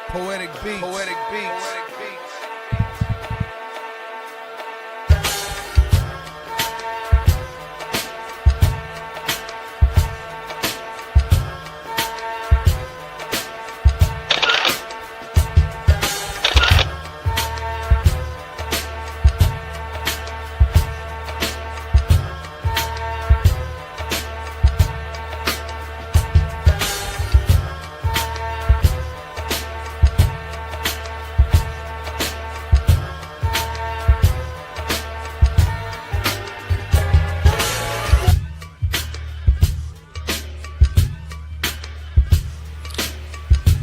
Poetic beats. Poetic beats.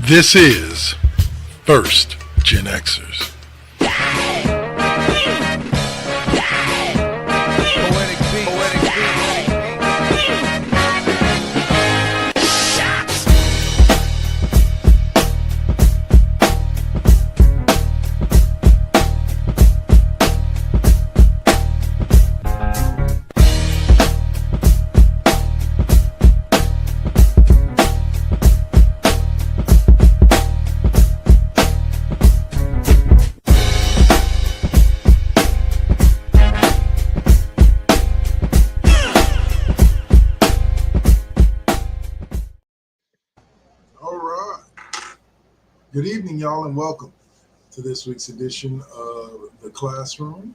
This is First GenXers. Poetic beats. Poetic beats. Good evening, y'all, and welcome to this week's edition of The Classroom.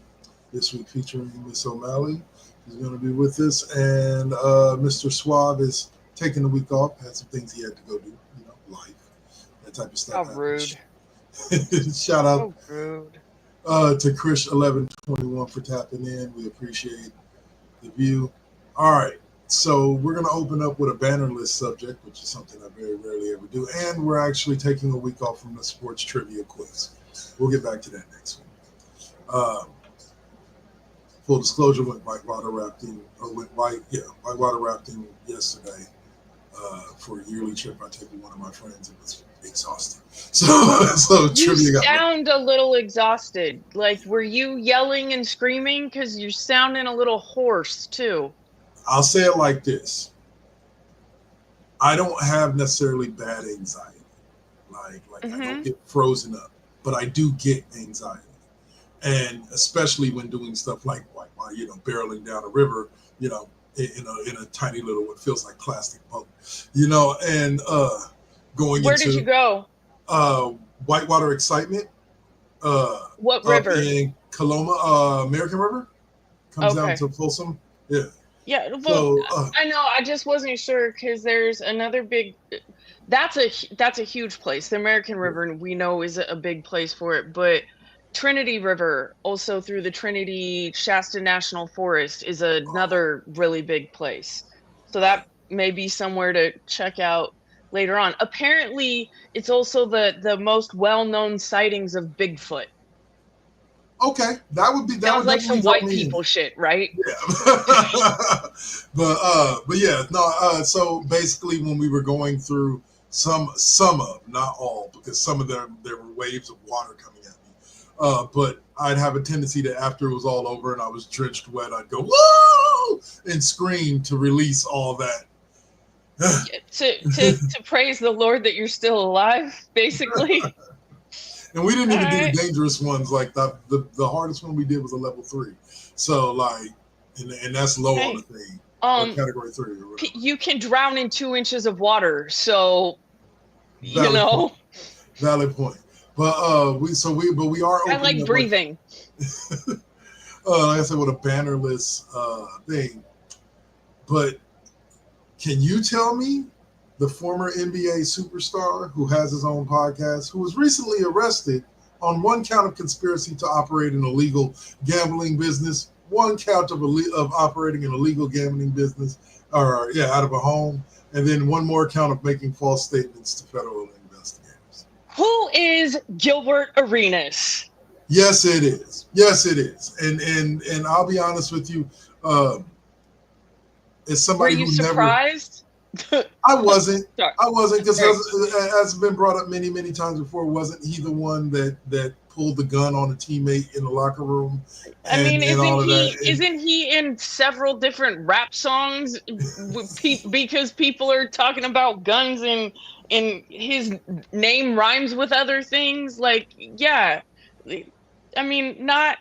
This week featuring Miss O'Malley, who's going to be with us, and Mr. Suave is taking the week off. Had some things he had to go do, life, that type of stuff. How rude. Shout out So rude. to Chris1121 for tapping in. We appreciate the view. All right. So we're going to open up with a bannerless subject, which is something I very rarely ever do. And we're actually taking a week off from the sports trivia quiz. We'll get back to that next week. Full disclosure, whitewater rafting yesterday for a yearly trip I took with one of my friends. It was exhausting. So You trivia sound a little exhausted. Like, were you yelling and screaming? Because you're sounding a little hoarse, too. I'll say it like this. I don't have necessarily bad anxiety. Like I don't get frozen up, but I do get anxiety. And especially when doing stuff like barreling down a river, in a tiny little, what feels like plastic boat, and going Where into. did you go? Whitewater Excitement. What river? In Coloma, American River. Comes down to Folsom. Yeah. Yeah, well, I know. I just wasn't sure because there's another big. That's a huge place. The American River, we know, is a big place for it. But Trinity River, also through the Trinity Shasta National Forest, is another really big place. So that may be somewhere to check out later on. Apparently, it's also the most well-known sightings of Bigfoot. Okay, that would Sounds like some white people shit, right? Yeah. but yeah, no. So basically, when we were going through some of, not all, because some of them there were waves of water coming at me. But I'd have a tendency to, after it was all over and I was drenched wet, I'd go whoa and scream to release all that. to praise the Lord that you're still alive, basically. And we didn't even do the dangerous ones. Like the hardest one we did was a level 3. So and that's low on the thing. Category 3 or whatever. You can drown in 2 inches of water, so Valid point. But we are. I like breathing. Like I said, with a bannerless thing. But can you tell me? The former NBA superstar who has his own podcast, who was recently arrested on one count of conspiracy to operate an illegal gambling business, one count of operating an illegal gambling business, out of a home, and then one more count of making false statements to federal investigators. Who is Gilbert Arenas? Yes, it is. And I'll be honest with you, as somebody were you who surprised? I wasn't because as has been brought up many times before, wasn't he the one that pulled the gun on a teammate in the locker room? Isn't he in several different rap songs because people are talking about guns and his name rhymes with other things. Like, yeah, I mean, not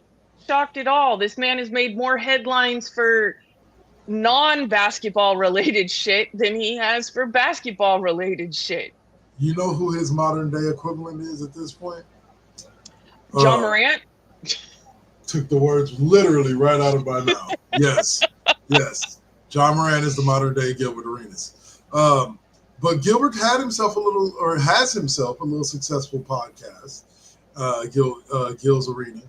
shocked at all. This man has made more headlines for non-basketball related shit than he has for basketball related shit. You know who his modern day equivalent is at this point? John Morant? Took the words literally right out of my mouth. Yes. John Morant is the modern day Gilbert Arenas. But Gilbert has himself a little successful podcast, Gil's Arena.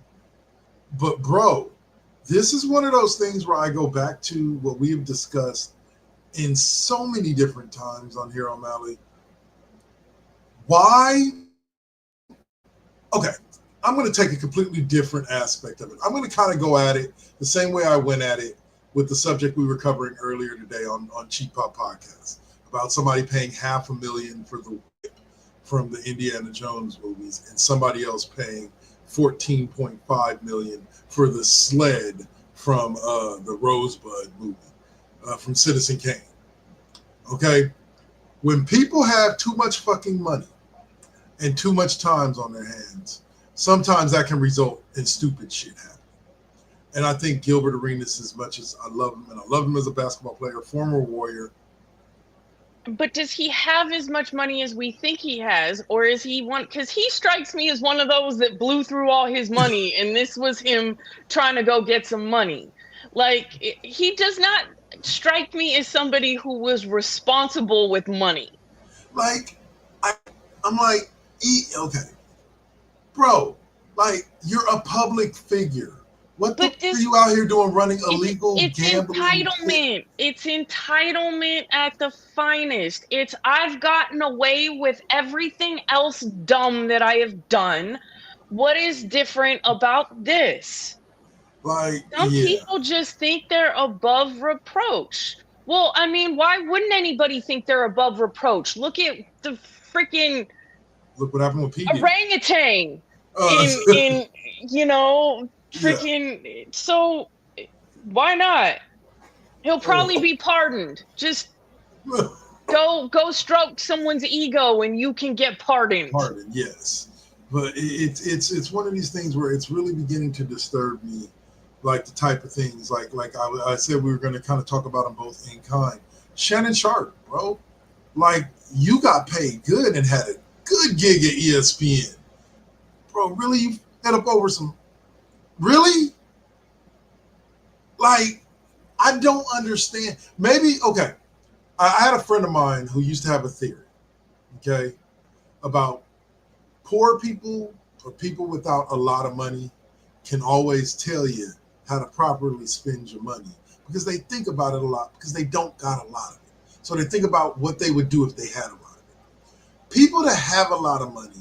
But bro, this is one of those things where I go back to what we have discussed in so many different times on here on Mally. Why? Okay, I'm going to take a completely different aspect of it. I'm going to kind of go at it the same way I went at it with the subject we were covering earlier today on Cheap Pop Podcast about somebody paying $500,000 for the whip from the Indiana Jones movies and somebody else paying $14.5 million for the sled from the Rosebud movie from Citizen Kane. Okay, when people have too much fucking money and too much time on their hands, sometimes that can result in stupid shit happening. And I think Gilbert Arenas, as much as I love him, and I love him as a basketball player, former Warrior. But does he have as much money as we think he has? Or is he one? Because he strikes me as one of those that blew through all his money, and this was him trying to go get some money. Like, he does not strike me as somebody who was responsible with money. Like, I'm like, okay, bro, like, you're a public figure. What the fuck are you out here doing running illegal gambling? Entitlement. It's entitlement at the finest. It's I've gotten away with everything else dumb that I have done. What is different about this? Like, some people just think they're above reproach. Well, I mean, why wouldn't anybody think they're above reproach? Look at the freaking look what happened with P. orangutan in you know, freaking so why not? He'll probably be pardoned. Just go stroke someone's ego and you can get pardoned. Pardoned, yes. But it's one of these things where it's really beginning to disturb me, like the type of things like I said we were going to kind of talk about them both in kind. Shannon Sharp, bro, like you got paid good and had a good gig at ESPN, bro. Really, you head up over some. Really? Like, I don't understand. Maybe, okay, I had a friend of mine who used to have a theory, okay, about poor people or people without a lot of money can always tell you how to properly spend your money because they think about it a lot because they don't got a lot of it. So they think about what they would do if they had a lot of it. People that have a lot of money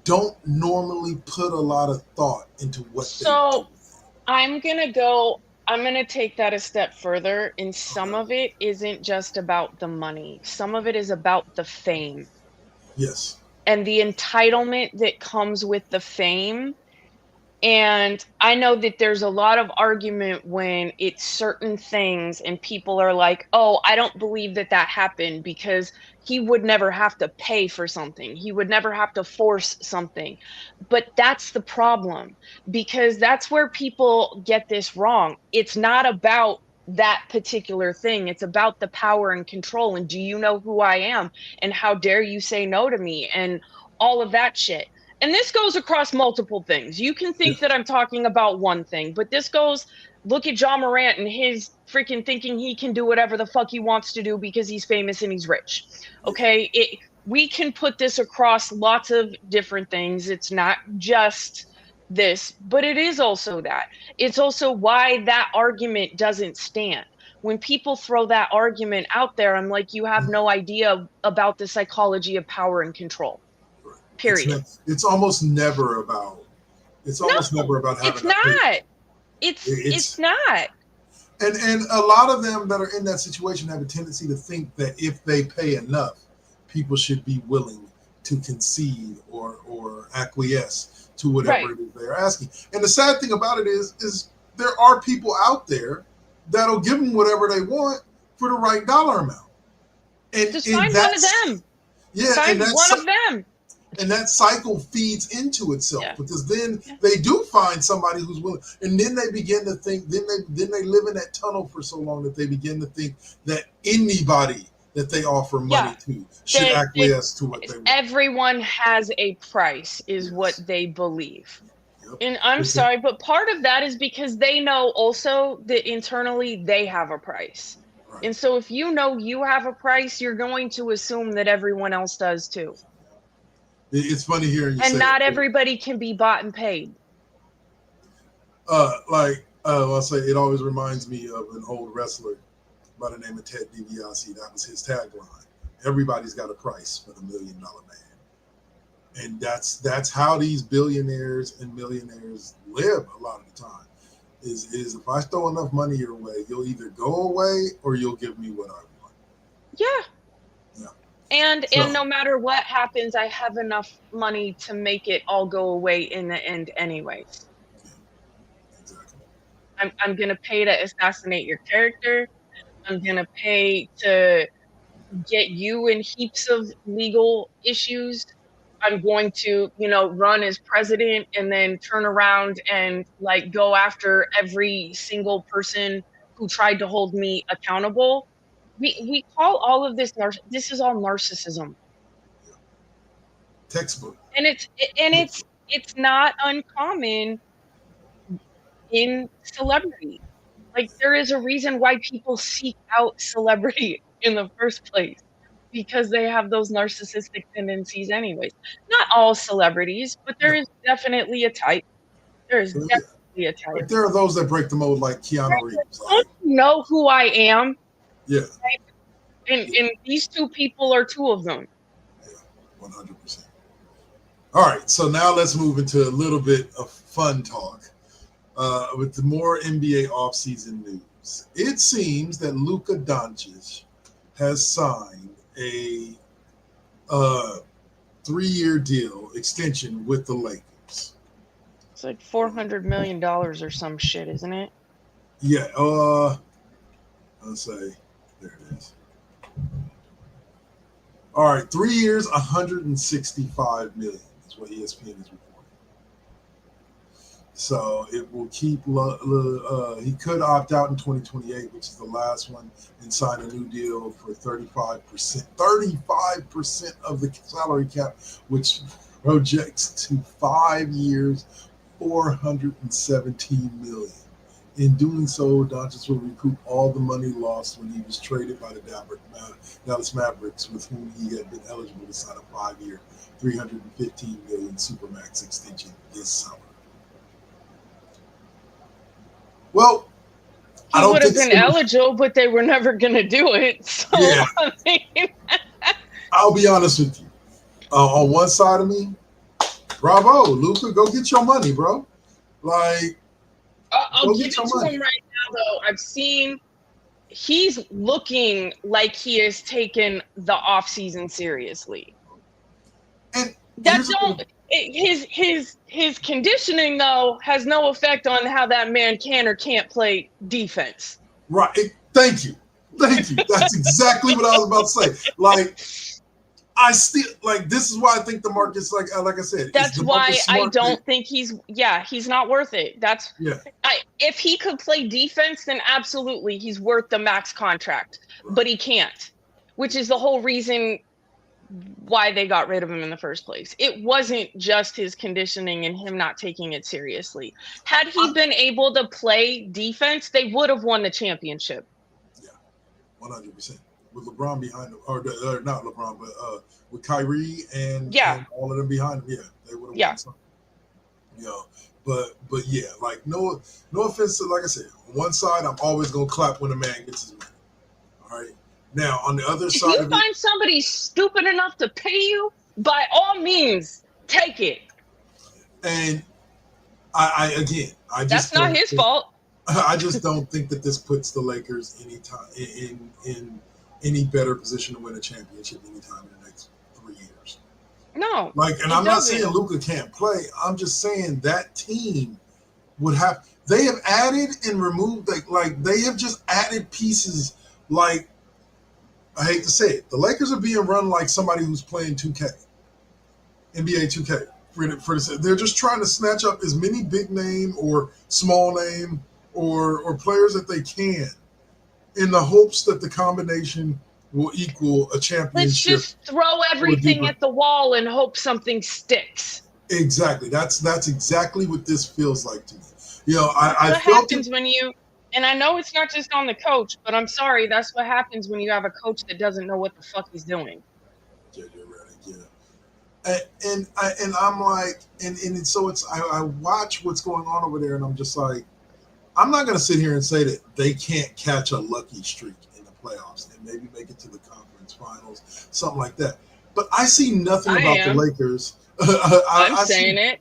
don't normally put a lot of thought into what they do. So I'm going to take that a step further, and some of it isn't just about the money. Some of it is about the fame. Yes. And the entitlement that comes with the fame. And I know that there's a lot of argument when it's certain things and people are like, oh, I don't believe that happened because he would never have to pay for something. He would never have to force something. But that's the problem, because that's where people get this wrong. It's not about that particular thing. It's about the power and control. And do you know who I am? And how dare you say no to me? And all of that shit. And this goes across multiple things. You can think that I'm talking about one thing, but this goes, look at John Morant and his freaking thinking he can do whatever the fuck he wants to do because he's famous and he's rich. Okay? We can put this across lots of different things. It's not just this, but it is also that. It's also why that argument doesn't stand. When people throw that argument out there, I'm like, you have no idea about the psychology of power and control. Period. It's almost never about. It's almost never about having. It's not. It's not. And a lot of them that are in that situation have a tendency to think that if they pay enough, people should be willing to concede or acquiesce to whatever it is they're asking. And the sad thing about it is there are people out there that'll give them whatever they want for the right dollar amount. And just find one of them. Yeah, Signed one of them. And that cycle feeds into itself because then Yeah. they do find somebody who's willing, and then they begin to think. Then they live in that tunnel for so long that they begin to think that anybody that they offer money to should acquiesce to what they want. Everyone has a price, is what they believe. Yep. And I'm sorry, but part of that is because they know also that internally they have a price. Right. And so if you know you have a price, you're going to assume that everyone else does too. It's funny hearing you say. And not everybody can be bought and paid. I'll say it always reminds me of an old wrestler by the name of Ted DiBiase. That was his tagline. Everybody's got a price for the $1 Million Man. And that's how these billionaires and millionaires live a lot of the time. Is if I throw enough money your way, you'll either go away or you'll give me what I want. Yeah. Yeah. And no matter what happens, I have enough money to make it all go away in the end anyways. Yeah. Exactly. I'm going to pay to assassinate your character. I'm going to pay to get you in heaps of legal issues. I'm going to, run as president and then turn around and go after every single person who tried to hold me accountable. We call all of this this is all narcissism. Yeah. Textbook. And it's not uncommon in celebrity. There is a reason why people seek out celebrity in the first place, because they have those narcissistic tendencies anyways. Not all celebrities, but there is definitely a type. There is definitely a type. But there are those that break the mold, like Keanu Reeves. Don't you know who I am? Yeah. And these two people are two of them. Yeah, 100%. All right, so now let's move into a little bit of fun talk with the more NBA offseason news. It seems that Luka Doncic has signed a 3-year deal extension with the Lakers. It's like $400 million or some shit, isn't it? Yeah. Let's say there it is. All right, 3 years, $165 million is what ESPN is reporting. So it will keep. He could opt out in 2028, which is the last one, and sign a new deal for 35%. 35% of the salary cap, which projects to 5 years, $417 million. In doing so, Doncic will recoup all the money lost when he was traded by the Dallas Mavericks, with whom he had been eligible to sign a 5-year, $315 million Supermax extension this summer. Well, he would have been eligible, but they were never going to do it. So, yeah. I mean, I'll be honest with you. On one side of me, bravo, Luka, go get your money, bro. I'll give it to him right now, though. I've seen he's looking like he has taken the offseason seriously. And his conditioning, though, has no effect on how that man can or can't play defense. Right. Thank you. That's exactly what I was about to say. I still this is why I think the market's like I said. That's why I don't think he's not worth it. If he could play defense, then absolutely he's worth the max contract. Right. But he can't, which is the whole reason why they got rid of him in the first place. It wasn't just his conditioning and him not taking it seriously. Had he been able to play defense, they would have won the championship. Yeah, 100%. With LeBron behind him, or not LeBron, but with Kyrie and all of them behind him, they would have won something. But yeah, no offense to, like I said, on one side, I'm always gonna clap when a man gets his money. All right. Now on the other side, if you find somebody stupid enough to pay you, by all means, take it. And I that's not his fault. I just don't think that this puts the Lakers in any better position to win a championship anytime in the next 3 years. No. And I'm not saying Luka can't play. I'm just saying that team would have. They have added and removed. They have just added pieces. I hate to say it, the Lakers are being run like somebody who's playing 2K, NBA 2K. They're just trying to snatch up as many big name or small name or players that they can in the hopes that the combination will equal a championship. Let's just throw everything at the wall and hope something sticks. Exactly. That's exactly what this feels like to me. What happens when you, and I know it's not just on the coach, but I'm sorry, that's what happens when you have a coach that doesn't know what the fuck he's doing. Yeah. And I'm like, and so I watch what's going on over there, and I'm just like, I'm not going to sit here and say that they can't catch a lucky streak in the playoffs and maybe make it to the conference finals, something like that. But I see nothing about the Lakers. I'm saying it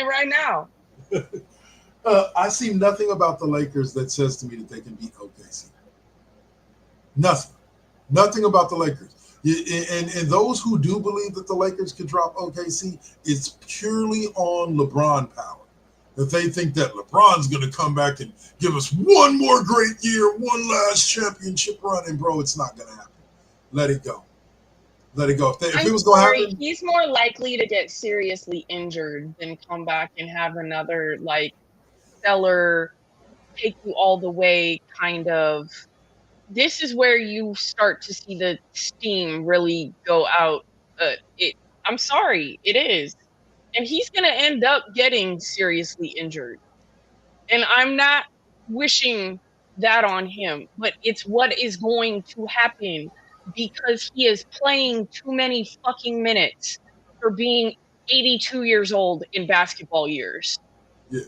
right now. I see nothing about the Lakers that says to me that they can beat OKC. Nothing about the Lakers. And those who do believe that the Lakers could drop OKC, it's purely on LeBron power. That they think that LeBron's going to come back and give us one more great year, one last championship run. And, bro, it's not going to happen. Let it go. If it was going to happen. He's more likely to get seriously injured than come back and have another, stellar, take you all the way kind of. This is where you start to see the steam really go out. I'm sorry, it is. And he's going to end up getting seriously injured. And I'm not wishing that on him, but it's what is going to happen because he is playing too many fucking minutes for being 82 years old in basketball years. Yeah.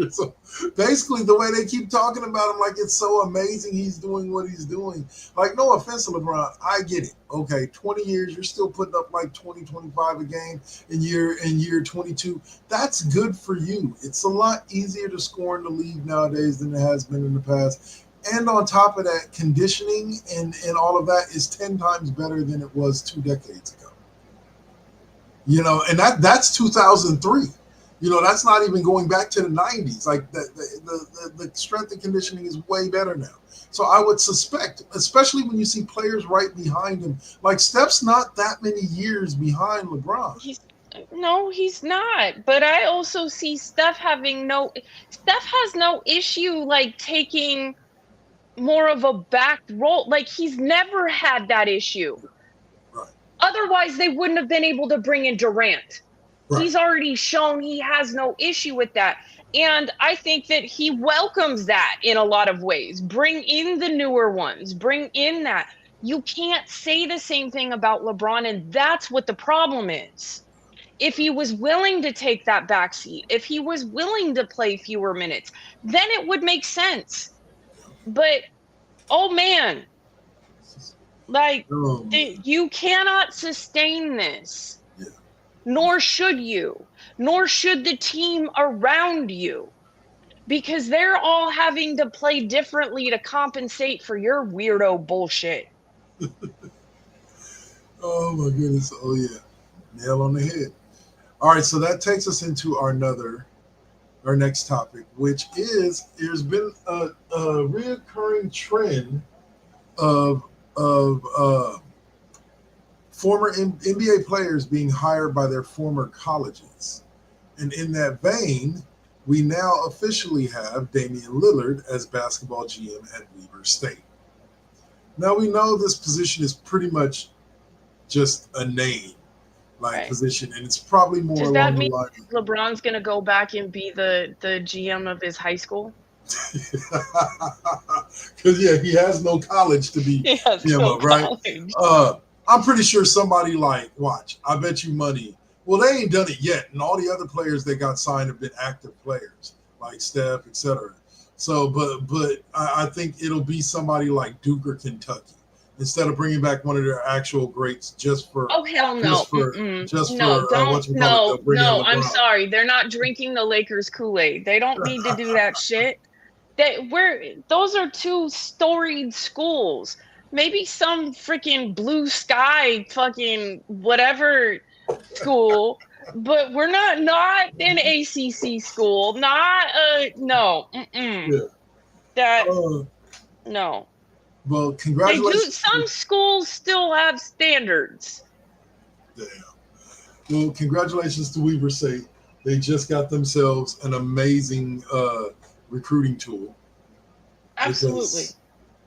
So basically, the way they keep talking about him, like it's so amazing he's doing what he's doing. Like, no offense to LeBron, I get it. Okay, 20 years, you're still putting up like 20, 25 a game in year 22. That's good for you. It's a lot easier to score in the league nowadays than it has been in the past. And on top of that, conditioning and all of that is 10 times better than it was 2 decades ago. And that's 2003. That's not even going back to the 90s. Like the strength and conditioning is way better now. So I would suspect, especially when you see players right behind him, like Steph's not that many years behind LeBron. He's not. But I also see Steph has no issue taking more of a back role. He's never had that issue. Right. Otherwise, they wouldn't have been able to bring in Durant. Right. He's already shown he has no issue with that. And I think that he welcomes that in a lot of ways. Bring in the newer ones. Bring in that. You can't say the same thing about LeBron, and that's what the problem is. If he was willing to take that backseat, if he was willing to play fewer minutes, then it would make sense. But, oh, man. You cannot sustain this. Nor should you, nor should the team around you, because they're all having to play differently to compensate for your weirdo bullshit. Oh, my goodness. Oh, yeah. Nail on the head. All right, so that takes us into our next topic, which is there's been a reoccurring trend of former NBA players being hired by their former colleges. And in that vein, we now officially have Damian Lillard as basketball GM at Weber State. Now, we know this position is pretty much just a name position, and it's probably more Does along that mean the line. LeBron's going to go back and be the GM of his high school? Because, he has no college to be GM of, right? I'm pretty sure somebody watch, I bet you money. Well, they ain't done it yet. And all the other players that got signed have been active players like Steph, etc. So, but I think it'll be somebody like Duke or Kentucky instead of bringing back one of their actual greats just for. Oh, hell no. No, I'm sorry. They're not drinking the Lakers Kool-Aid. They don't need to do that shit. Those are 2 storied schools. Maybe some freaking blue sky fucking whatever school, but we're not an ACC school. No. Yeah. No. Well, They do. congratulations. Some schools still have standards. Damn. Well, congratulations to Weber State. They just got themselves an amazing recruiting tool. Absolutely.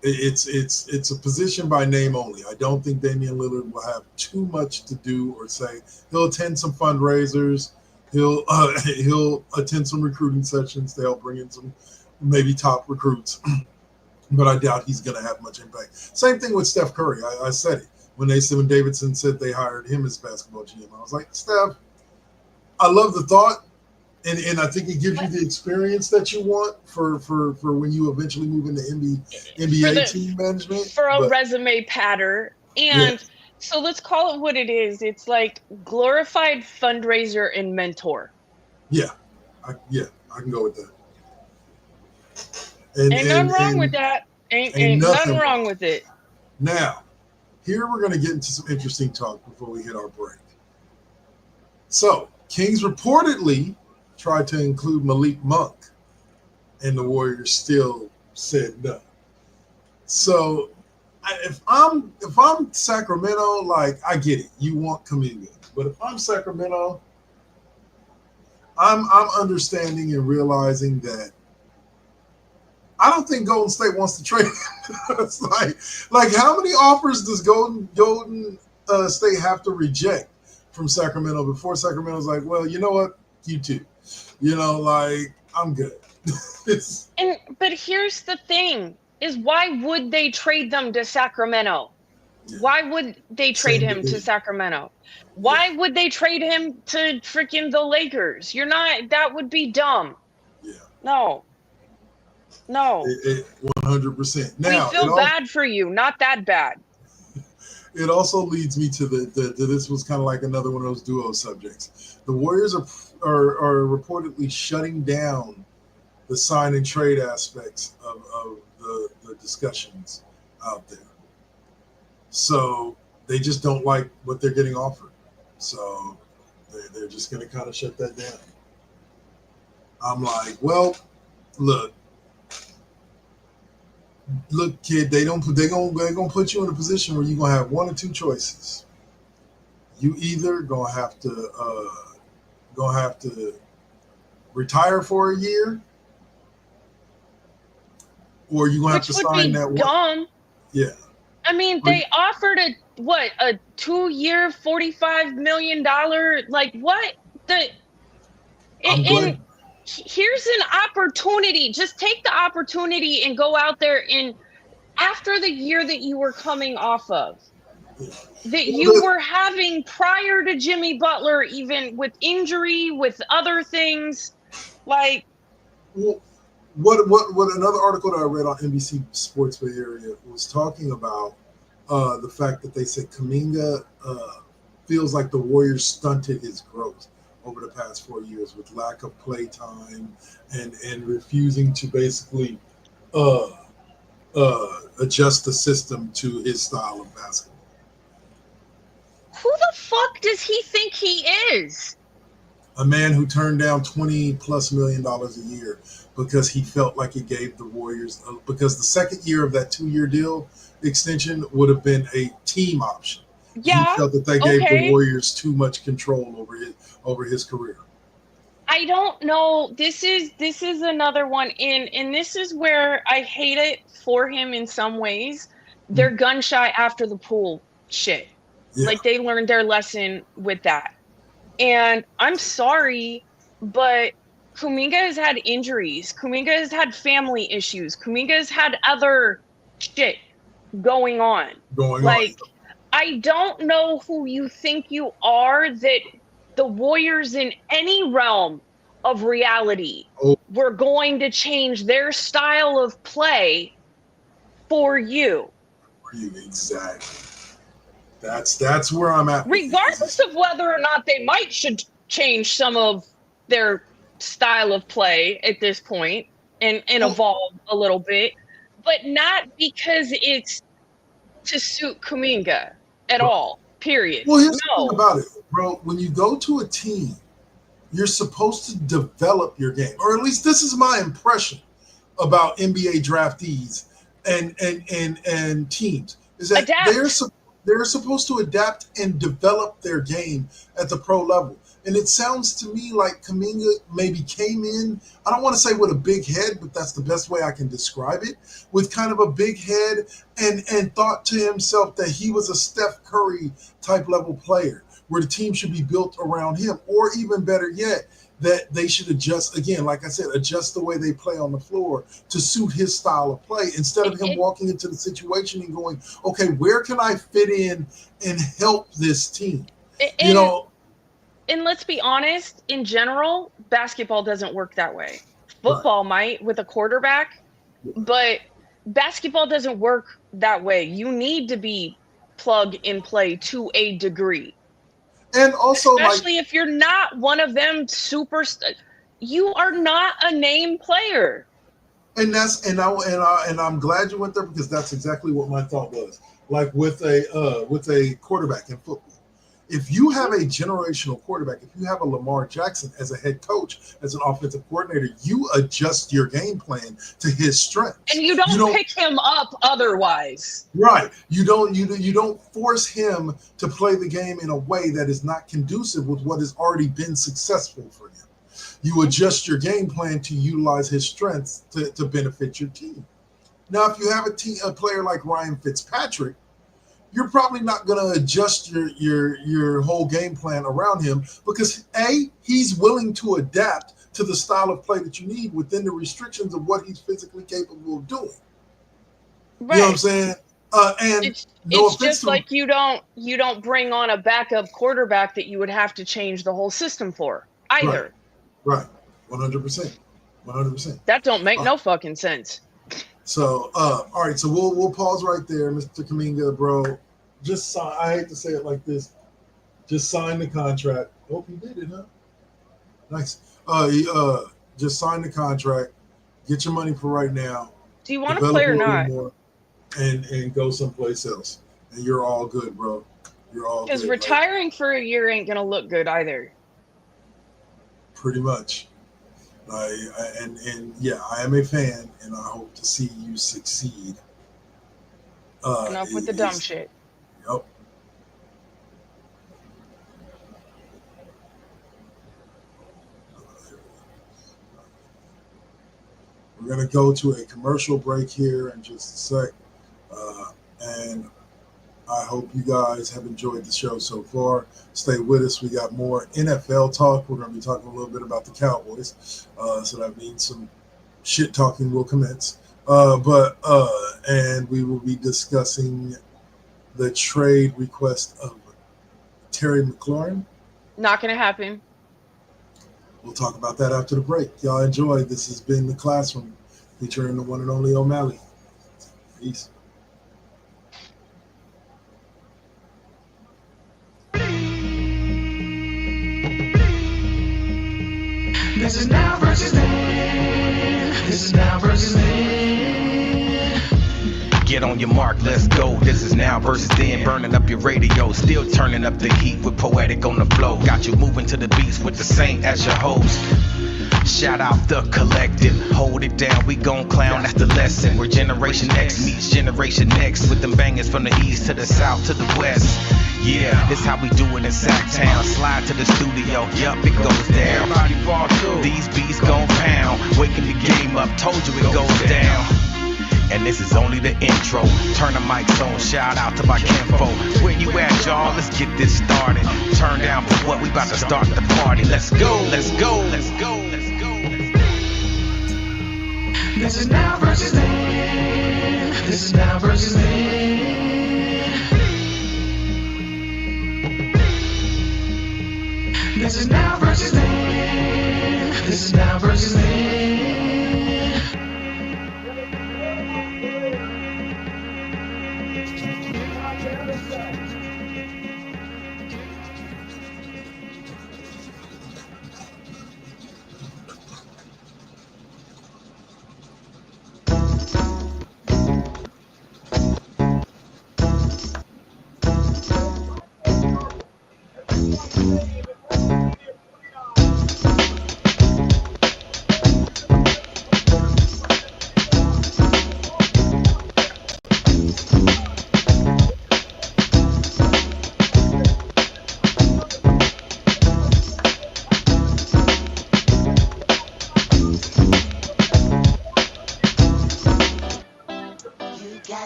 It's a position by name only. I don't think Damian Lillard will have too much to do or say. He'll attend some fundraisers. He'll attend some recruiting sessions to help bring in some maybe top recruits. But I doubt he's going to have much impact. Same thing with Steph Curry. I said it when Davidson said they hired him as basketball GM. I was like, Steph, I love the thought, and I think it gives you the experience that you want for when you eventually move into NBA team management. For a resume patter. And so let's call it what it is. It's like glorified fundraiser and mentor. Yeah. I can go with that. Ain't nothing wrong with that. Ain't nothing wrong with it. Now, here we're going to get into some interesting talk before we hit our break. So, Kings reportedly tried to include Malik Monk, and the Warriors still said no. So, if I'm Sacramento, like, I get it. You want Kuminga. But if I'm Sacramento, I'm understanding and realizing that I don't think Golden State wants to trade him. It's like how many offers does Golden State have to reject from Sacramento before Sacramento's like, well, you know what? You too. I'm good. But here's the thing is why would they trade them to Sacramento? Yeah. Why would they trade him to Sacramento? Why would they trade him to freaking the Lakers? That would be dumb. Yeah. No. 100%. Now, we feel bad for you, not that bad. It also leads me to this was kind of like another one of those duo subjects. The Warriors are reportedly shutting down the sign and trade aspects of the discussions out there. So they just don't like what they're getting offered. So they're just going to kind of shut that down. I'm like, well, look, kid, they're gonna put you in a position where you're gonna have one or two choices. You either gonna have to retire for a year, or you're gonna have to sign that one. Yeah. I mean, they offered a 2-year, $45 million. Like what? Here's an opportunity. Just take the opportunity and go out there and after the year that you were coming off of, that you were having prior to Jimmy Butler, even with injury, with other things, like. Well, what another article that I read on NBC Sports Bay Area was talking about the fact that they said Kuminga feels like the Warriors stunted his growth over the past 4 years with lack of play time and refusing to basically adjust the system to his style of basketball. Who the fuck does he think he is? A man who turned down $20+ million a year because he felt like it gave the Warriors because the second year of that 2-year deal extension would have been a team option. Yeah, he felt that they gave the Warriors too much control over his career. I don't know. This is another one, and this is where I hate it for him in some ways. They're gun shy after the pool shit. Yeah. Like they learned their lesson with that. And I'm sorry, but Kuminga has had injuries. Kuminga has had family issues. Kuminga has had other shit going on. I don't know who you think you are that the Warriors in any realm of reality were going to change their style of play for you. Exactly. That's where I'm at. Regardless of whether or not they should change some of their style of play at this point and evolve a little bit, but not because it's to suit Kuminga at all, period. Well, here's the thing about it, bro. When you go to a team, you're supposed to develop your game, or at least this is my impression about NBA draftees and teams is that Adapt. they're supposed to adapt and develop their game at the pro level. And it sounds to me like Kuminga maybe came in, I don't want to say with a big head, but that's the best way I can describe it, with kind of a big head and thought to himself that he was a Steph Curry type level player where the team should be built around him. Or even better yet, that they should adjust, again, like I said, adjust the way they play on the floor to suit his style of play instead of him walking into the situation and going, okay, where can I fit in and help this team? And let's be honest, in general, basketball doesn't work that way. Football might with a quarterback, but basketball doesn't work that way. You need to be plug and play to a degree. And also, especially if you're not one of them you are not a name player. And I'm glad you went there because that's exactly what my thought was. Like with a quarterback in football. If you have a generational quarterback, if you have a Lamar Jackson as a head coach, as an offensive coordinator, you adjust your game plan to his strengths. And you don't pick him up otherwise. Right. You don't force him to play the game in a way that is not conducive with what has already been successful for him. You adjust your game plan to utilize his strengths to benefit your team. Now, if you have a player like Ryan Fitzpatrick, you're probably not going to adjust your whole game plan around him because he's willing to adapt to the style of play that you need within the restrictions of what he's physically capable of doing. Right. You know what I'm saying? And it's just like you don't bring on a backup quarterback that you would have to change the whole system for either. Right. 100%. 100%. That don't make no fucking sense. So, all right. So we'll pause right there, Mr. Kuminga, bro. Just sign. I hate to say it like this. Just sign the contract. Hope you did it, huh? Nice. Just sign the contract. Get your money for right now. Do you want to play or not? And go someplace else. And you're all good, bro. You're all good. Because retiring for a year ain't gonna look good either. Pretty much. Yeah, I am a fan, and I hope to see you succeed. Enough with the dumb shit. Yep. We're going to go to a commercial break here in just a sec. And I hope you guys have enjoyed the show so far. Stay with us. We got more NFL talk. We're going to be talking a little bit about the Cowboys. So that means some shit talking will commence. And we will be discussing the trade request of Terry McLaurin. Not going to happen. We'll talk about that after the break. Y'all enjoy. This has been The Classroom featuring the one and only O'Malley. Peace. This is now versus then. This is now versus then. Get on your mark, let's go. This is now versus then. Burning up your radio, still turning up the heat with Poetic on the flow. Got you moving to the beats with the Saint as your host. Shout out the collective, hold it down, we gon' clown, that's the lesson. Where Generation X meets Generation Next, with them bangers from the east to the south to the west. Yeah, this how we do it in Sacktown. Slide to the studio, yup, it goes down. Everybody fall through. These beats gon' pound, waking the game up, told you it goes down. And this is only the intro. Turn the mics on, shout out to my kinfo. Where you at, y'all? Let's get this started. Turn down for what? We about to start the party. Let's go, let's go, let's go, let's go. This is now versus then. This is now versus then. This is now versus then. This is now versus then.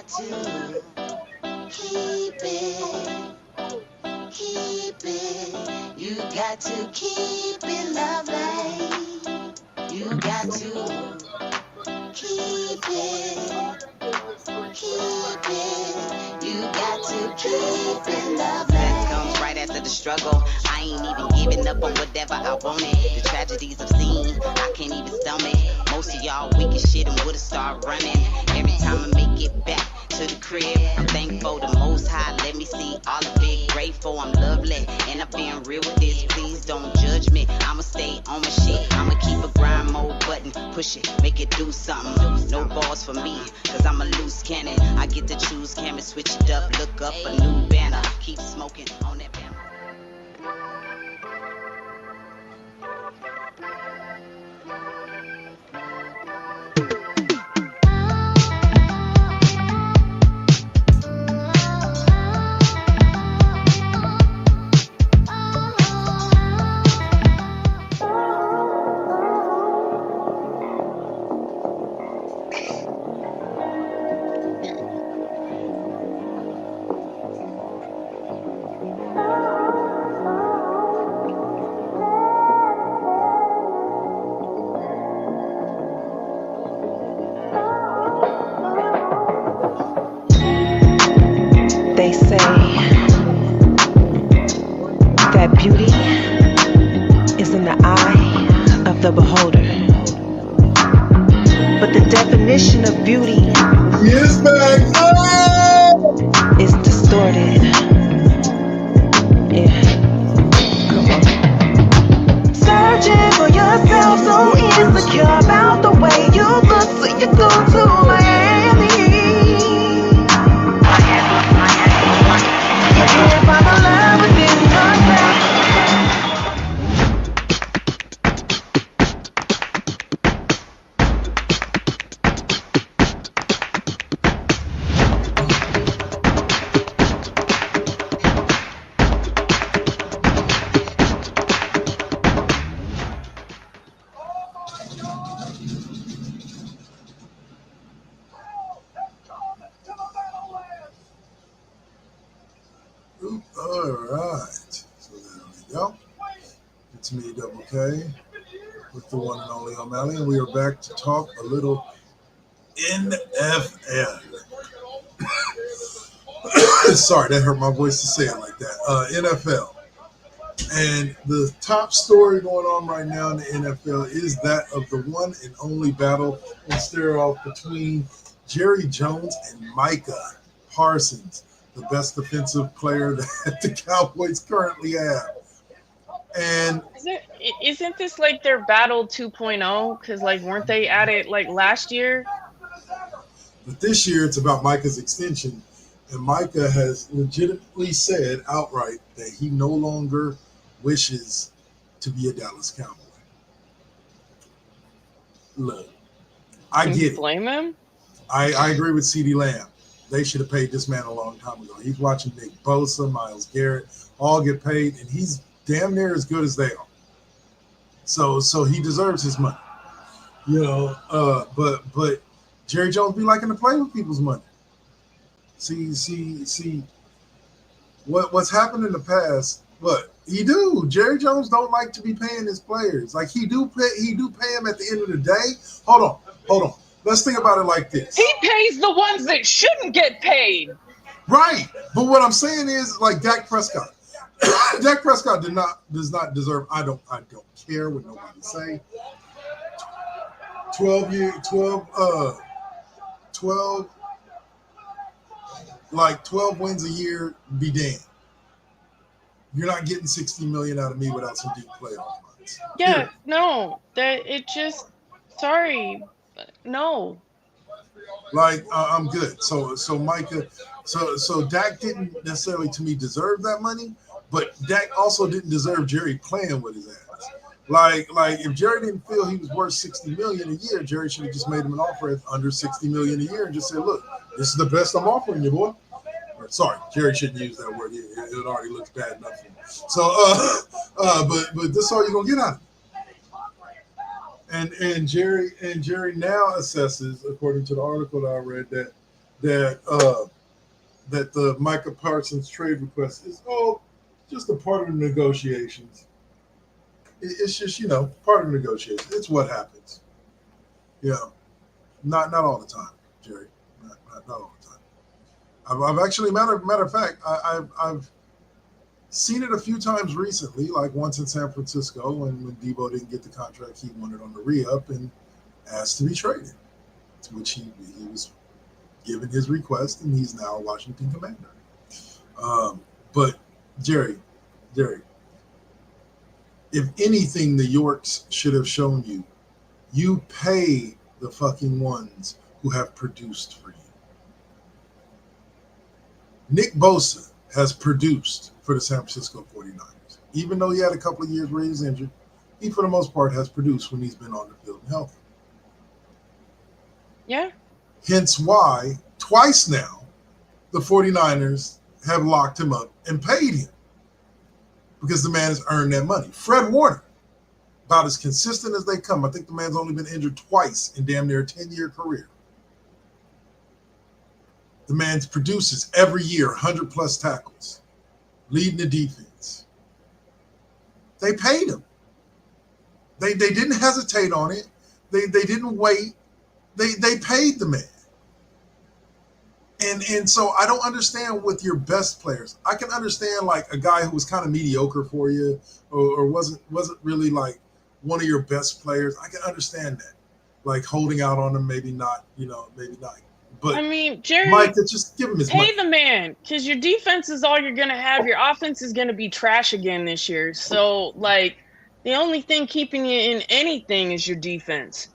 got to keep it. Keep it. You got to keep it lovely. You got to keep it. Keep it. You got to keep it lovely. That comes right after the struggle. I ain't even giving up on whatever I wanted. The tragedies I've seen, I can't even stomach. Most of y'all weak as shit and would've started running. Every time I make it back to the crib, I'm thankful the Most High let me see all of it. Grateful I'm lovely, and I'm being real with this. Please don't judge me. I'ma stay on my shit. I'ma keep a grind mode button, push it, make it do something. No balls for me, cause I'm a loose cannon. I get to choose camera, switch it up, look up a new banner. Keep smoking on that banner. They say that beauty is in the eye of the beholder. But the definition of beauty Yes, back. Oh! is distorted. Yeah. Come on. Searching for yourself, so insecure about the way you look, so you go to Miami. You can't find the love within yourself. All right. So there we go. It's me, DoubleK, with the one and only O'Malley, and we are back to talk a little NFL. Sorry, that hurt my voice to say it like that. NFL. And the top story going on right now in the NFL is that of the one and only battle and stare-off between Jerry Jones and Micah Parsons, the best defensive player that the Cowboys currently have. And Isn't this like their battle 2.0? Because like weren't they at it like last year? but this year it's about Micah's extension, and Micah has legitimately said outright that he no longer wishes to be a Dallas Cowboy. Look, I get it. Blame him? I agree with CeeDee Lamb. They should have paid this man a long time ago. He's watching Nick Bosa, Myles Garrett, all get paid, and he's damn near as good as they are. So he deserves his money. You know, but Jerry Jones be liking to play with people's money. See what's happened in the past. What he do? Jerry Jones don't like to be paying his players. Like he do pay him at the end of the day. Hold on. Let's think about it like this. He pays the ones that shouldn't get paid. Right. But what I'm saying is like Dak Prescott. Dak Prescott does not deserve. I don't care what nobody say. 12 wins a year, be damned. You're not getting $60 million out of me without some deep playoff runs. Yeah, Here. no, that it just sorry, no. Like I'm good. So Micah, so Dak didn't necessarily to me deserve that money, but Dak also didn't deserve Jerry playing with his ass. Like if Jerry didn't feel he was worth $60 million a year, Jerry should have just made him an offer at under $60 million a year and just said, "Look, this is the best I'm offering you, boy." Or, sorry, Jerry shouldn't use that word. It already looks bad enough for him. So, but this is all you're gonna get out of it. And Jerry now assesses, according to the article that I read, that that that the Micah Parsons trade request is just a part of the negotiations. It's just part of the negotiations. It's what happens. Not all the time, Jerry. Not all the time. I've actually matter of fact, I've seen it a few times recently, like once in San Francisco when Debo didn't get the contract he wanted on the re-up and asked to be traded, to which he was given his request, and he's now a Washington Commander. But Jerry, if anything, the Yorks should have shown you pay the fucking ones who have produced for you. Nick Bosa has produced for the San Francisco 49ers. Even though he had a couple of years where he was injured, he, for the most part, has produced when he's been on the field and healthy. Yeah. Hence why, twice now, the 49ers have locked him up and paid him because the man has earned that money. Fred Warner, about as consistent as they come. I think the man's only been injured twice in damn near a 10-year career. The man produces every year 100-plus tackles, leading the defense. They paid him. They didn't hesitate on it. They didn't wait. They paid the man. And so I don't understand with your best players. I can understand like a guy who was kind of mediocre for you or wasn't really like one of your best players. I can understand that. Like holding out on him, maybe not, maybe not. But I mean, Jerry, Mike, just give him his money. Pay the man, because your defense is all you're going to have. Your offense is going to be trash again this year. So, like, the only thing keeping you in anything is your defense.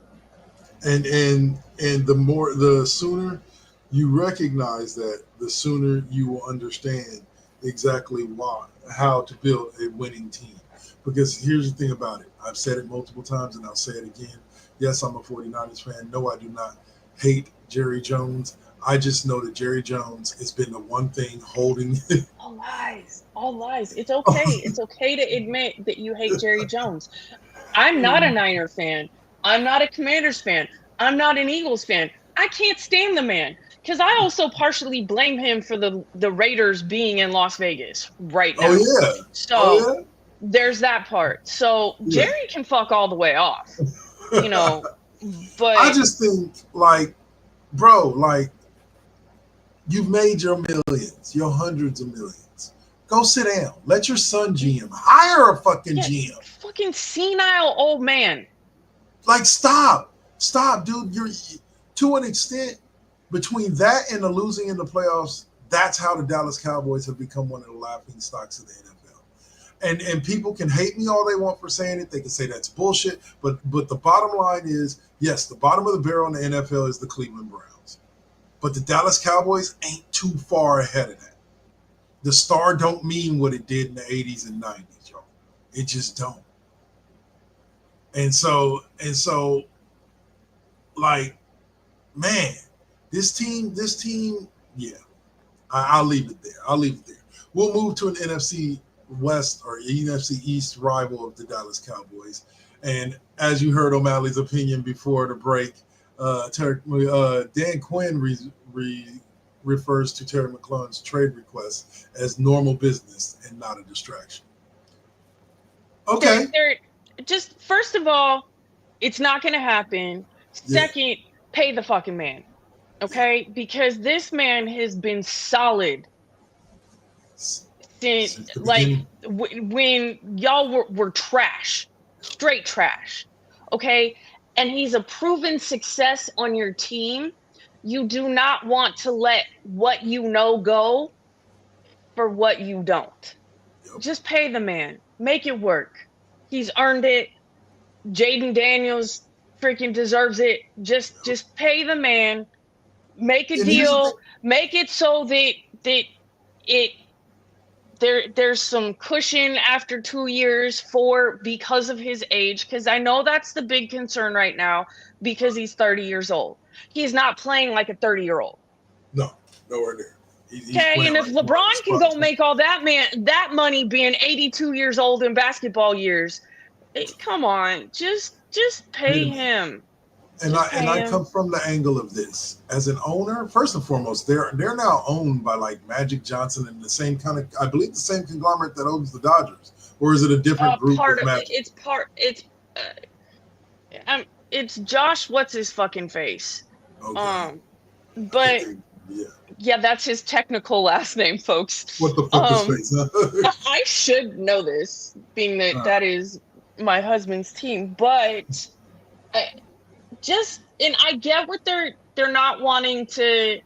And the sooner you recognize that, the sooner you will understand exactly how to build a winning team. Because here's the thing about it. I've said it multiple times and I'll say it again. Yes, I'm a 49ers fan. No, I do not hate Jerry Jones. I just know that Jerry Jones has been the one thing holding All lies. It's okay. It's okay to admit that you hate Jerry Jones. I'm not a Niner fan. I'm not a Commanders fan. I'm not an Eagles fan. I can't stand the man because I also partially blame him for the Raiders being in Las Vegas right now. Oh, yeah. So there's that part. So Jerry can fuck all the way off, but I just think bro, you've made your millions, your hundreds of millions. Go sit down. Let your son GM. Hire a fucking GM. Fucking senile old man. Stop, dude. You're to an extent between that and the losing in the playoffs. That's how the Dallas Cowboys have become one of the laughing stocks of the NFL. And people can hate me all they want for saying it. They can say that's bullshit. But the bottom line is, yes, the bottom of the barrel in the NFL is the Cleveland Browns. But the Dallas Cowboys ain't too far ahead of that. The star don't mean what it did in the 80s and 90s, y'all. It just don't. And so, man, this team, yeah. I'll leave it there. We'll move to an NFC West or NFC East rival of the Dallas Cowboys. And as you heard O'Malley's opinion before the break, Dan Quinn refers to Terry McLaurin's trade request as normal business and not a distraction. Okay. Just first of all, it's not going to happen. Second, pay the fucking man. Okay? Because this man has been solid since when y'all were trash, straight trash. Okay? And he's a proven success on your team. You do not want to let what you know go for what you don't. Yep. Just pay the man. Make it work. He's earned it. Jaden Daniels freaking deserves it. Just pay the man. Make a deal. Make it so that there's some cushion after 2 years because of his age. Because I know that's the big concern right now because he's 30 years old. He's not playing like a 30-year-old. No, nowhere near. Okay, and if LeBron can go make all that money being 82 years old in basketball years, come on, just pay him. And I come from the angle of this as an owner. First and foremost, they're now owned by like Magic Johnson and the same kind of, I believe, the same conglomerate that owns the Dodgers, or is it a different group? It's Josh. What's his fucking face? Okay. But yeah, that's his technical last name, folks. What the fuck is face? Huh? I should know this, being that that is my husband's team, but. And I get what they're not wanting to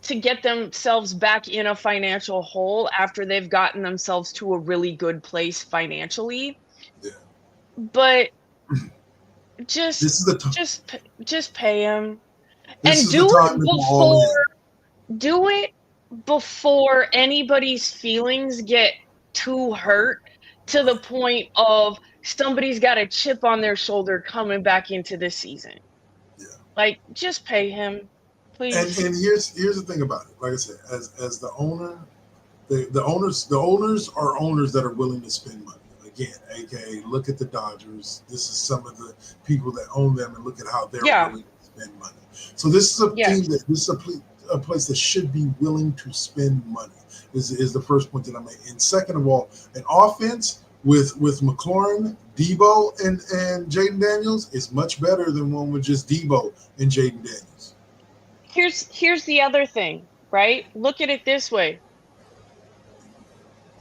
get themselves back in a financial hole after they've gotten themselves to a really good place financially. Yeah. But just pay him and do it before anybody's feelings get too hurt to the point of somebody's got a chip on their shoulder coming back into this season. Yeah. Like, just pay him, please. And here's the thing about it. Like I said, as the owner, the owners are owners that are willing to spend money. Again, aka look at the Dodgers. This is some of the people that own them, and look at how they're willing to spend money. So this is a team a place that should be willing to spend money. Is the first point that I made. And second of all, an offense with McLaurin, Debo, and Jaden Daniels is much better than one with just Debo and Jaden Daniels. Here's the other thing, right? Look at it this way.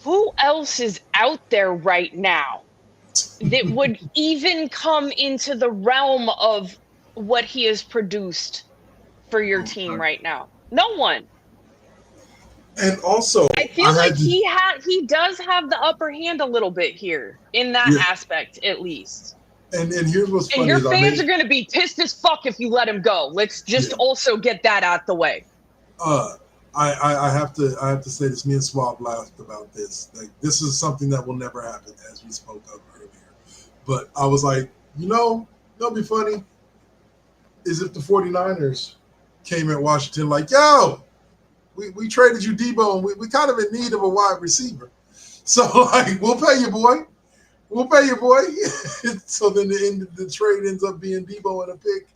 Who else is out there right now that would even come into the realm of what he has produced for your team right now? No one. And also, I feel like he does have the upper hand a little bit here in that aspect, at least. And here's what's funny. And your fans are going to be pissed as fuck if you let him go. Let's just also get that out the way. I have to say this. Me and Swab laughed about this. Like, this is something that will never happen, as we spoke of earlier. But I was like, that'll be funny. Is if the 49ers came at Washington like, yo, we traded you Debo, and we kind of in need of a wide receiver. So, like, we'll pay you, boy. So then the trade ends up being Debo and a pick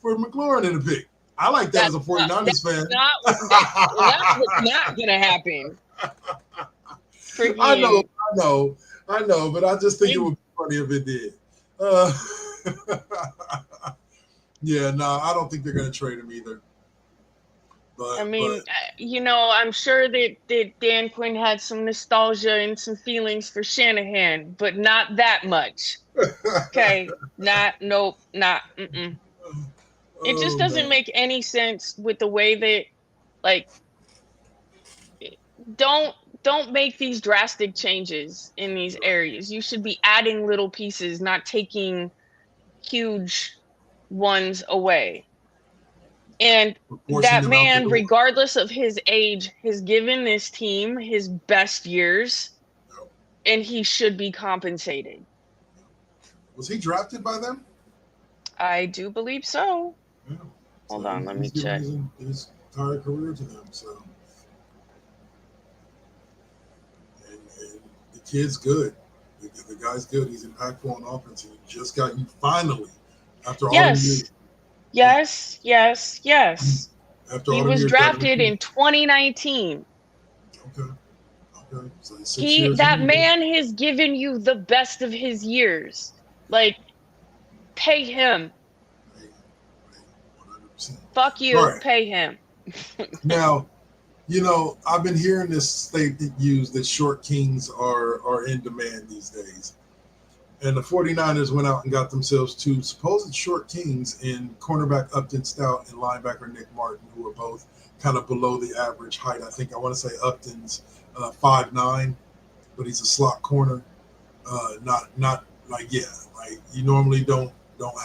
for McLaurin and a pick. I like that as a 49ers fan. That's what's not going to happen. I know, but I just think it would be funny if it did. I don't think they're going to trade him either. But, I'm sure that Dan Quinn had some nostalgia and some feelings for Shanahan, but not that much. Okay, nope. It just doesn't make any sense with the way that, like, don't make these drastic changes in these areas. You should be adding little pieces, not taking huge ones away. And that man, regardless of his age, has given this team his best years, and he should be compensated. Was he drafted by them? I do believe so. Yeah. Hold on, let me check. His entire career to them, so. And the kid's good. The guy's good. He's impactful on offense. And he just got you finally after all the years. Yes. After he was drafted in 2019. Okay. So that man has given you the best of his years. Like, pay him. 100%. Fuck you, pay him. Now, I've been hearing this statement used that short kings are in demand these days. And the 49ers went out and got themselves two supposed short kings in cornerback Upton Stout and linebacker Nick Martin, who are both kind of below the average height. I want to say Upton's 5'9", but he's a slot corner. Not like you normally don't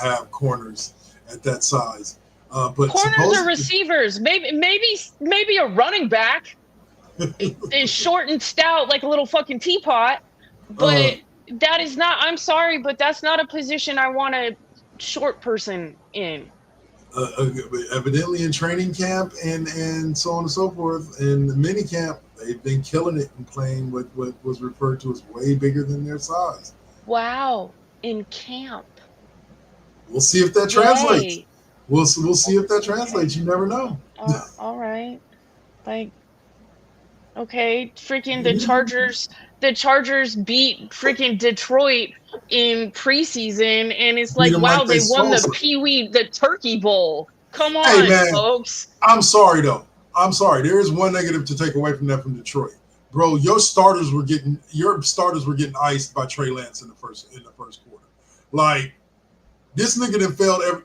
have corners at that size. But corners are receivers. Maybe a running back is short and stout like a little fucking teapot, but. That is not. I'm sorry, but that's not a position I want a short person in. Evidently, in training camp and so on and so forth, in the mini camp, they've been killing it and playing what was referred to as way bigger than their size. Wow, in camp. We'll see if that translates. we'll see if that translates. You never know. All right. Like, okay, freaking the Chargers beat freaking Detroit in preseason, and it's like, Beat 'em wow, like they they won the supposed the Turkey Bowl. Come Hey, on, man. folks. I'm sorry though. I'm sorry. There is one negative to take away from that from Detroit, bro. Your starters were getting iced by Trey Lance in the first quarter. Like, this nigga done failed every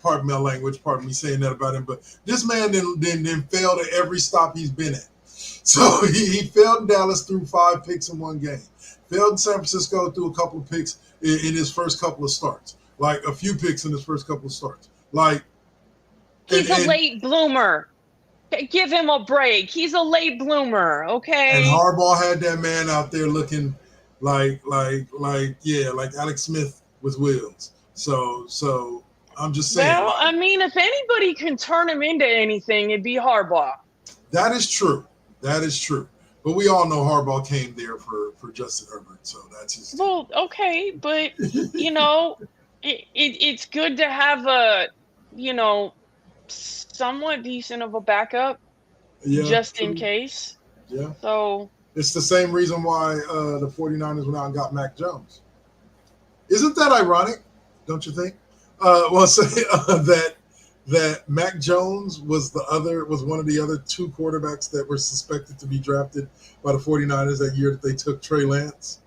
pardon my language, pardon me saying that about him, but this man then failed at every stop he's been at. So he failed in Dallas through 5 picks in one game. Failed in San Francisco through a couple of picks in his first couple of starts. Like, a few picks in his first couple of starts. Like, he's a late bloomer. Give him a break. He's a late bloomer, okay? And Harbaugh had that man out there looking like Alex Smith with wheels. So I'm just saying. Well, I mean, if anybody can turn him into anything, it'd be Harbaugh. That is true. But we all know Harbaugh came there for Justin Herbert, so that's his. Well, okay, but you know, it's good to have a, you know, somewhat decent of a backup, just in case. Yeah. So it's the same reason why the 49ers went out and got Mac Jones. Isn't that ironic? Don't you think? That Mac Jones was one of the other 2 quarterbacks that were suspected to be drafted by the 49ers that year that they took Trey Lance.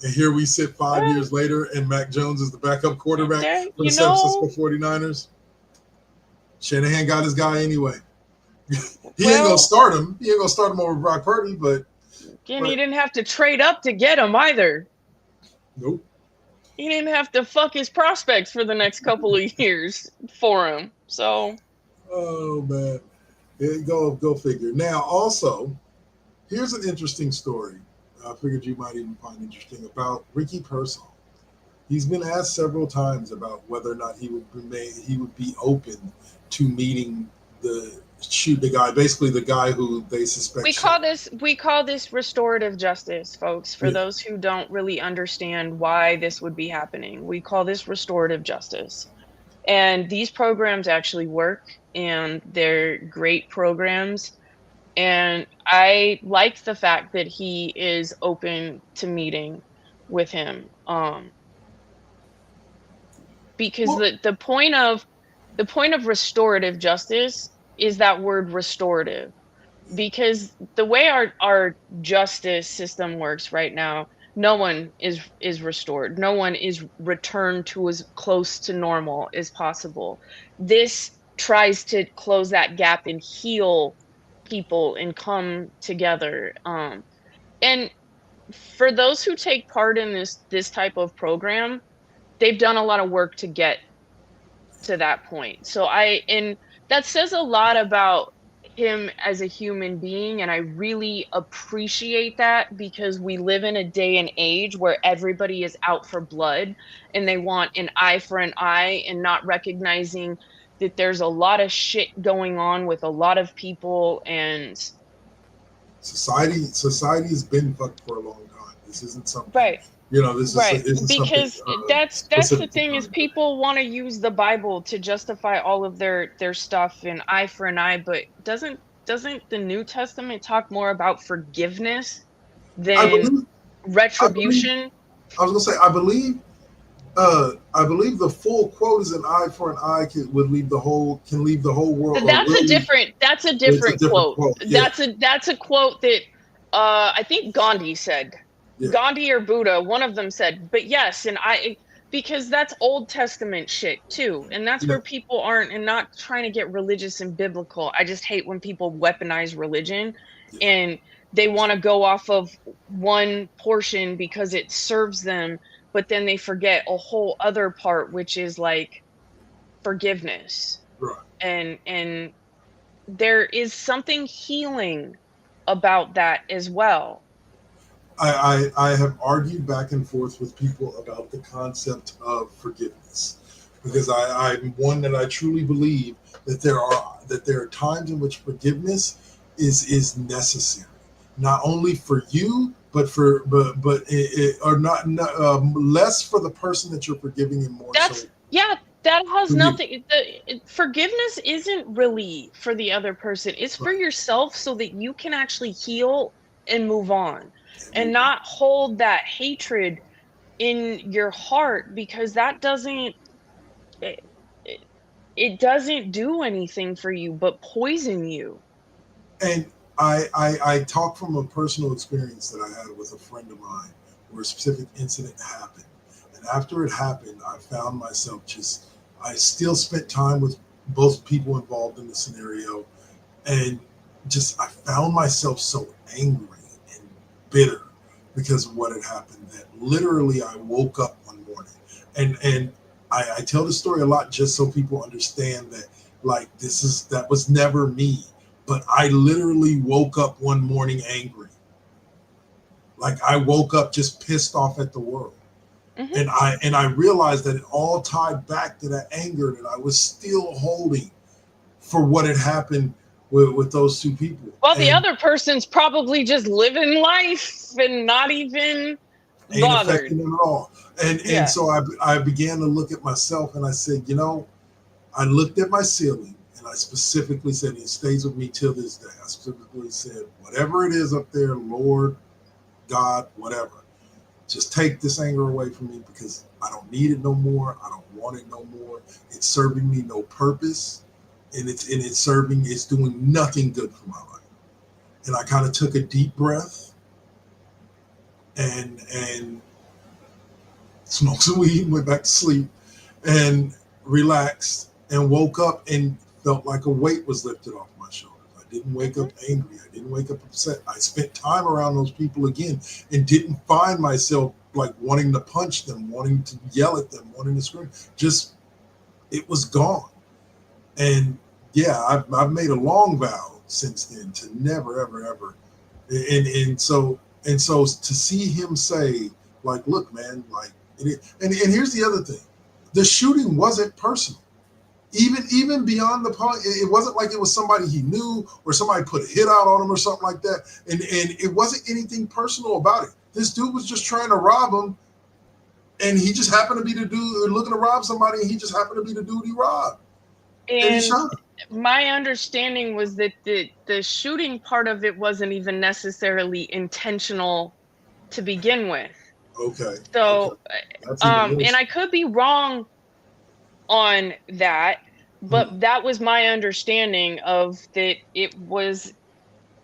And here we sit 5 years later, and Mac Jones is the backup quarterback for the San Francisco 49ers. Shanahan got his guy anyway. He ain't gonna start him. He ain't gonna start him over Brock Purdy, but he didn't have to trade up to get him either. Nope. He didn't have to fuck his prospects for the next couple of years for him. So. Oh man, go figure. Now, also, here's an interesting story. I figured you might even find interesting about Ricky Pearsall. He's been asked several times about whether or not he would be open to meeting the guy, basically the guy who they suspect. We call this restorative justice, folks. For those who don't really understand why this would be happening, we call this restorative justice. And these programs actually work, and they're great programs. And I like the fact that he is open to meeting with him. Because the point of restorative justice is that word restorative. Because the way our justice system works right now, no one is restored. No one is returned to as close to normal as possible. This tries to close that gap and heal people and come together. And for those who take part in this type of program, they've done a lot of work to get to that point. And that says a lot about him as a human being, and I really appreciate that, because we live in a day and age where everybody is out for blood and they want an eye for an eye, and not recognizing that there's a lot of shit going on with a lot of people, and society's been fucked for a long time. This isn't something, right? You know, this right. is because that's the thing, is people want to use the Bible to justify all of their stuff, and eye for an eye, but doesn't the New Testament talk more about forgiveness than retribution? I was gonna say, I believe the full quote is an eye for an eye can leave the whole world. That's a different quote. Yeah. That's a quote that I think Gandhi said. Yeah. Gandhi or Buddha, one of them said. But yes, because that's Old Testament shit too, and that's where people aren't, and not trying to get religious and biblical. I just hate when people weaponize religion, and they want to go off of one portion because it serves them, but then they forget a whole other part, which is like forgiveness. Right. And there is something healing about that as well. I have argued back and forth with people about the concept of forgiveness, because I'm one that I truly believe that there are times in which forgiveness is necessary, not only for you, but less for the person that you're forgiving, and more. that has nothing. Forgiveness isn't really for the other person. It's for yourself, so that you can actually heal and move on, and not hold that hatred in your heart, because that doesn't it doesn't do anything for you but poison you. And I talk from a personal experience that I had with a friend of mine where a specific incident happened. And after it happened, I found myself I still spent time with both people involved in the scenario. And I found myself so angry and bitter because of what had happened that literally I woke up one morning. And I tell the story a lot just so people understand that, like, that was never me. But I literally woke up one morning angry. Like, I woke up just pissed off at the world. Mm-hmm. And I realized that it all tied back to that anger that I was still holding for what had happened with those two people. Well, the other person's probably just living life and not even bothered. Ain't affecting them at all. And so I began to look at myself, and I said, I looked at my ceiling, and I specifically said, it stays with me till this day. I specifically said, whatever it is up there, Lord, God, whatever, just take this anger away from me, because I don't need it no more. I don't want it no more. It's serving me no purpose, and it's doing nothing good for my life. And I kind of took a deep breath and smoked some weed, went back to sleep, and relaxed, and woke up and felt like a weight was lifted off my shoulders. I didn't wake up angry. I didn't wake up upset. I spent time around those people again and didn't find myself like wanting to punch them, wanting to yell at them, wanting to scream. Just, it was gone. And yeah, I've made a long vow since then to never, ever, ever. And so to see him say, like, look, man, like, and here's the other thing. The shooting wasn't personal. Even beyond the point, it wasn't like it was somebody he knew or somebody put a hit out on him or something like that. And it wasn't anything personal about it. This dude was just trying to rob him, and he just happened to be the dude looking to rob somebody, and he just happened to be the dude he robbed. And he shot him. My understanding was that the shooting part of it wasn't even necessarily intentional to begin with. Okay. So, and I could be wrong on that, but that was my understanding of that. It was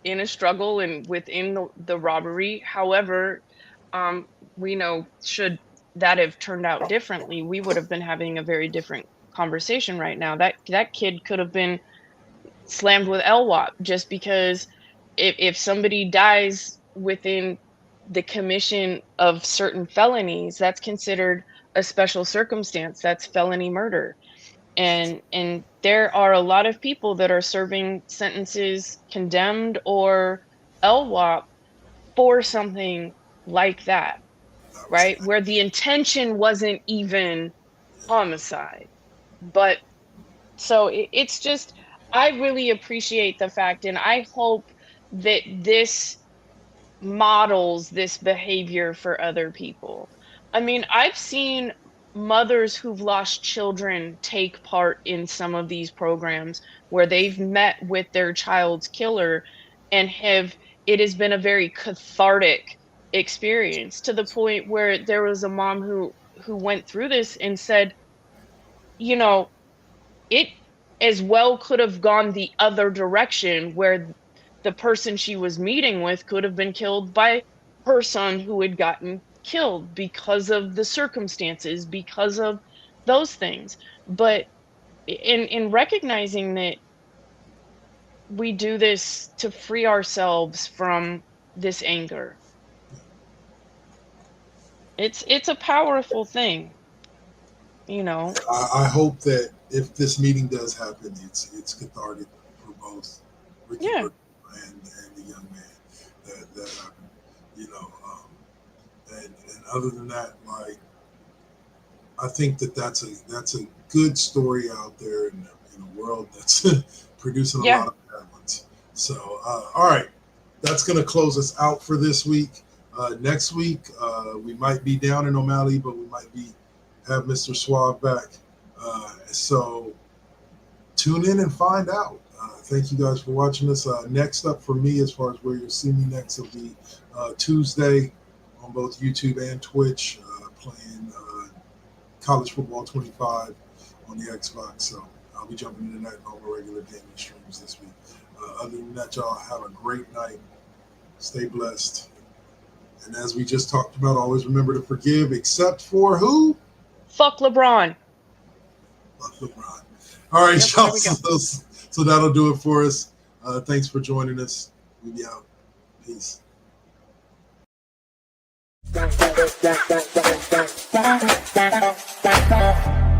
in a struggle and within the robbery. However, we know, should that have turned out differently, we would have been having a very different conversation right now. That kid could have been slammed with LWAP, just because if somebody dies within the commission of certain felonies, that's considered a special circumstance. That's felony murder. And there are a lot of people that are serving sentences, condemned or LWAP, for something like that, right? Where the intention wasn't even homicide. But so it's just, I really appreciate the fact, and I hope that this models this behavior for other people. I mean, I've seen mothers who've lost children take part in some of these programs where they've met with their child's killer, and it has been a very cathartic experience, to the point where there was a mom who went through this and said, it as well could have gone the other direction, where the person she was meeting with could have been killed by her son who had gotten killed because of the circumstances, because of those things. But in recognizing that we do this to free ourselves from this anger, it's a powerful thing, I hope that if this meeting does happen, it's cathartic for both Ricky and the young man that happened. And other than that, like, I think that's a good story out there in a world that's producing a lot of bad ones. So, all right, that's going to close us out for this week. Next week, we might be down in O'Malley, but we might have Mr. Suave back. So tune in and find out. Thank you guys for watching us. Next up for me, as far as where you'll see me next, will be Tuesday on both YouTube and Twitch, playing College Football 25 on the Xbox. So I'll be jumping into that in all my regular gaming streams this week. Other than that, y'all have a great night. Stay blessed. And as we just talked about, always remember to forgive, except for who? Fuck LeBron. Fuck LeBron. All right, Yep, y'all. there we go. So that'll do it for us. Thanks for joining us. We'll be out. Peace. Thank you.